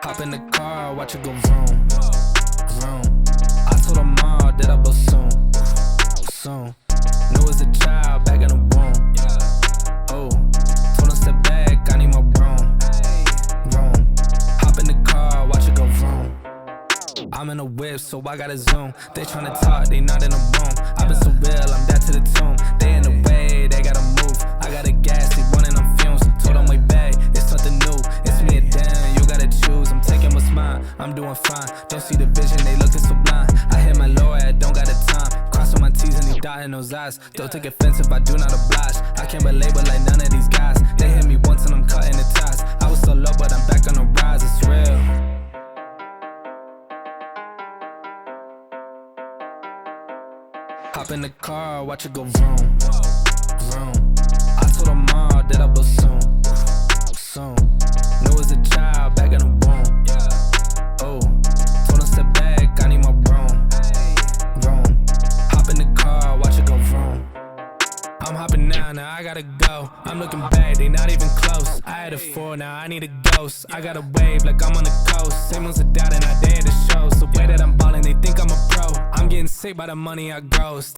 Hop in the car, watch it go vroom, vroom. I told her mom that I will soon, soon. Knew as a child, back in the womb. Oh, told her step back, I need my room, room. Hop in the car, watch it go vroom. I'm in a whip, so I gotta zoom. They tryna talk, they not in the room. I been so real, I'm dead to the tomb. They in the way, they gotta move. I got a gas, they running on fumes. Told them way back, it's something new. It's me and Dan, you gotta choose. I'm taking what's mine, I'm doing fine. Don't see the vision, they looking so blind. I hit my lawyer, I don't got the time. Crossing my T's and he dotting those eyes. Don't take offense if I do not oblige. I can't relate with like none of these guys. They hit me once and I'm cutting the ties. I was so low, but I'm back on the rise, it's real. Hop in the car, watch it go vroom, vroom. I told her mom that I will soon, soon. Knew as a child, back in the womb. Oh, told her step back, I need my room, room. Hop in the car, watch it go vroom. I'm hopping now I gotta go. I'm looking back, they not even close. I had a 4, now I need a ghost. I got a wave like I'm on the coast. Same ones are doubting, I dare the show. So way that I'm ballin', they think I'm a pro. I'm getting sick by the money I gross.